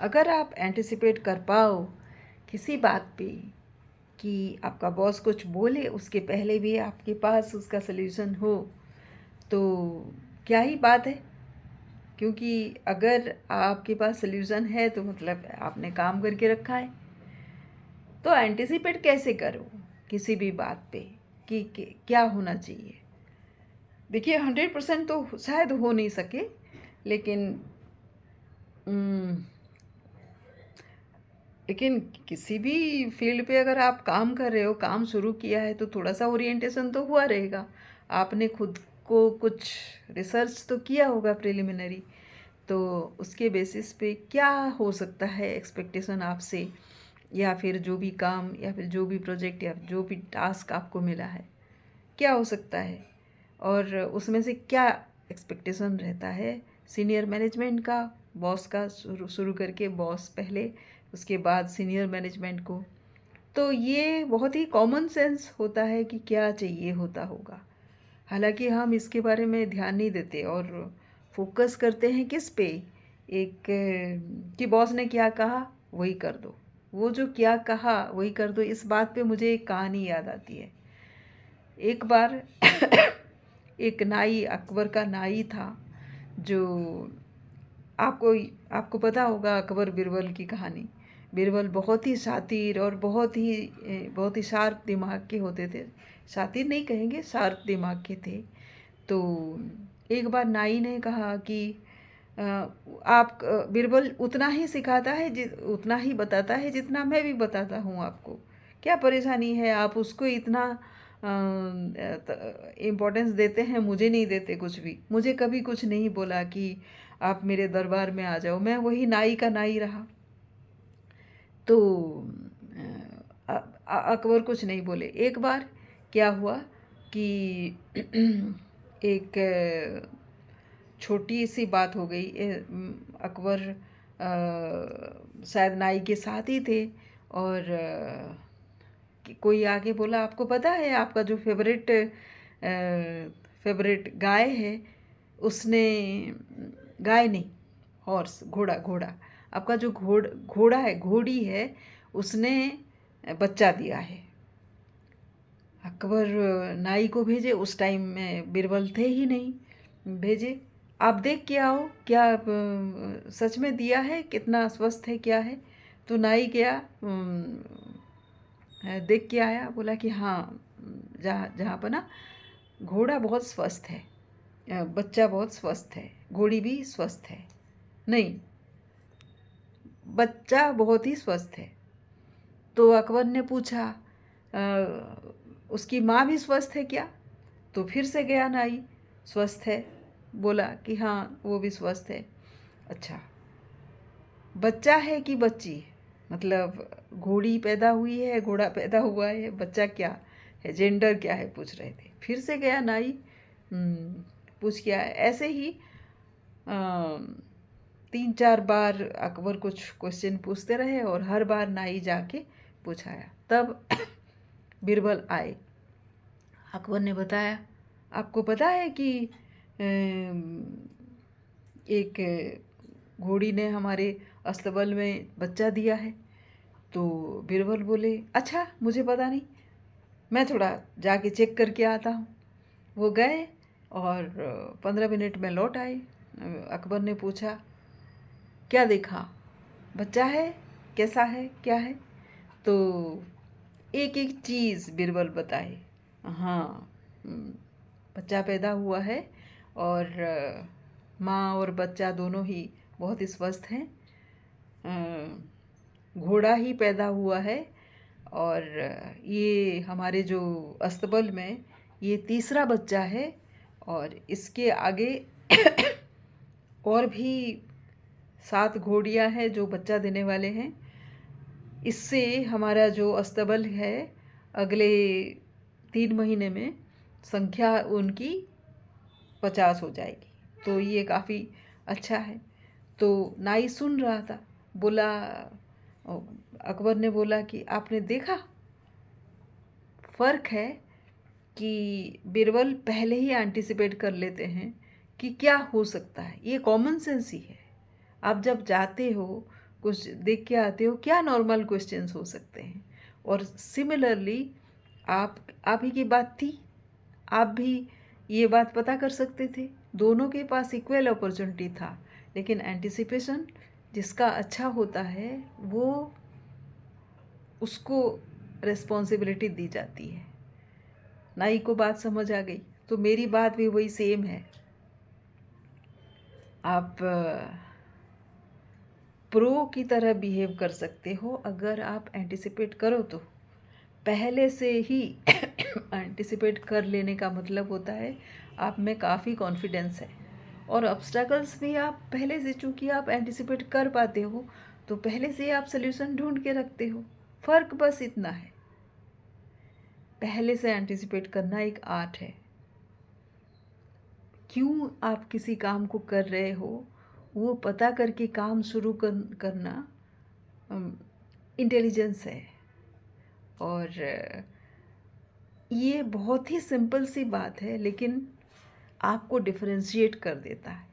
अगर आप एंटिसिपेट कर पाओ किसी बात पे कि आपका बॉस कुछ बोले उसके पहले भी आपके पास उसका सल्यूशन हो, तो क्या ही बात है। क्योंकि अगर आपके पास सल्यूशन है तो मतलब आपने काम करके रखा है। तो एंटिसिपेट कैसे करो किसी भी बात पे कि क्या होना चाहिए। देखिए 100% तो शायद हो नहीं सके, लेकिन उम, लेकिन किसी भी फील्ड पे अगर आप काम कर रहे हो, काम शुरू किया है, तो थोड़ा सा ओरिएंटेशन तो हुआ रहेगा। आपने खुद को कुछ रिसर्च तो किया होगा प्रिलिमिनरी, तो उसके बेसिस पे क्या हो सकता है एक्सपेक्टेशन आपसे, या फिर जो भी काम या फिर जो भी प्रोजेक्ट या जो भी टास्क आपको मिला है क्या हो सकता है, और उसमें से क्या एक्सपेक्टेशन रहता है सीनियर मैनेजमेंट का, बॉस का, शुरू शुरू करके बॉस पहले, उसके बाद सीनियर मैनेजमेंट को। तो ये बहुत ही कॉमन सेंस होता है कि क्या चाहिए होता होगा। हालांकि हम इसके बारे में ध्यान नहीं देते और फोकस करते हैं किस पे, एक कि बॉस ने क्या कहा वही कर दो, वो जो क्या कहा वही कर दो। इस बात पे मुझे एक कहानी याद आती है। एक बार एक नाई, अकबर का नाई था, जो आपको आपको पता होगा अकबर बिरबल की कहानी। बिरबल बहुत ही शातिर और बहुत ही शार्प दिमाग के होते थे। शातिर नहीं कहेंगे, शार्प दिमाग के थे। तो एक बार नाई ने कहा कि आप बिरबल उतना ही सिखाता है, उतना ही बताता है जितना मैं भी बताता हूँ आपको। क्या परेशानी है, आप उसको इतना इम्पोर्टेंस देते हैं, मुझे नहीं देते कुछ भी। मुझे कभी कुछ नहीं बोला कि आप मेरे दरबार में आ जाओ, मैं वही नाई का नाई रहा। तो अकबर कुछ नहीं बोले। एक बार क्या हुआ कि एक छोटी सी बात हो गई। अकबर शायद नाई के साथ ही थे, और कि कोई आके बोला, आपको पता है आपका जो फेवरेट गाय है, उसने, गाय नहीं, हॉर्स, घोड़ा, घोड़ा, आपका जो घोड़ा है, घोड़ी है, उसने बच्चा दिया है। अकबर नाई को भेजे, उस टाइम में बीरबल थे ही नहीं। भेजे, आप देख के आओ क्या सच में दिया है, कितना स्वस्थ है, क्या है। तो नाई गया, देख के आया, बोला कि हाँ, जहाँ जहाँ पर ना घोड़ा बहुत स्वस्थ है, बच्चा बहुत स्वस्थ है, घोड़ी भी स्वस्थ है, नहीं, बच्चा बहुत ही स्वस्थ है। तो अकबर ने पूछा, उसकी माँ भी स्वस्थ है क्या? तो फिर से गया नाई, स्वस्थ है, बोला कि हाँ वो भी स्वस्थ है। अच्छा, बच्चा है कि बच्ची, मतलब घोड़ी पैदा हुई है, घोड़ा पैदा हुआ है, बच्चा क्या है, जेंडर क्या है, पूछ रहे थे। फिर से गया नाई, पूछ के आया। ऐसे ही 3-4 बार अकबर कुछ क्वेश्चन पूछते रहे, और हर बार नाई जाके पूछाया। तब बीरबल आए। अकबर ने बताया, आपको पता है कि एक घोड़ी ने हमारे अस्तबल में बच्चा दिया है। तो बीरबल बोले, अच्छा मुझे पता नहीं, मैं थोड़ा जाके चेक करके आता हूँ। वो गए और 15 मिनट में लौट आए। अकबर ने पूछा, क्या देखा, बच्चा है, कैसा है, क्या है? तो एक एक चीज़ बीरबल बताए। हाँ, बच्चा पैदा हुआ है, और माँ और बच्चा दोनों ही बहुत ही स्वस्थ हैं। घोड़ा ही पैदा हुआ है, और ये हमारे जो अस्तबल में ये तीसरा बच्चा है, और इसके आगे और भी 7 घोड़ियाँ हैं जो बच्चा देने वाले हैं। इससे हमारा जो अस्तबल है, अगले 3 महीने में संख्या उनकी 50 हो जाएगी। तो ये काफ़ी अच्छा है। तो नाई सुन रहा था, बोला, अकबर ने बोला कि आपने देखा, फ़र्क है कि बीरबल पहले ही एंटिसिपेट कर लेते हैं कि क्या हो सकता है। ये कॉमन सेंस ही है। आप जब जाते हो कुछ देख के आते हो, क्या नॉर्मल क्वेश्चंस हो सकते हैं। और सिमिलरली आप ही की बात थी, आप भी ये बात पता कर सकते थे, दोनों के पास इक्वल अपॉर्चुनिटी था। लेकिन एंटिसिपेशन जिसका अच्छा होता है वो उसको रिस्पॉन्सिबिलिटी दी जाती है। नाई को बात समझ आ गई, तो मेरी बात भी वही सेम है। आप प्रो की तरह बिहेव कर सकते हो अगर आप एंटिसिपेट करो तो। पहले से ही एंटिसिपेट कर लेने का मतलब होता है आप में काफ़ी कॉन्फिडेंस है। और ऑब्स्टैकल्स भी आप पहले से, चूँकि आप एंटिसिपेट कर पाते हो तो पहले से ही आप सल्यूशन ढूंढ के रखते हो। फ़र्क बस इतना है, पहले से एंटिसिपेट करना एक आर्ट है। क्यों आप किसी काम को कर रहे हो वो पता करके काम शुरू करना इंटेलिजेंस है। और ये बहुत ही सिंपल सी बात है, लेकिन आपको डिफरेंशिएट कर देता है।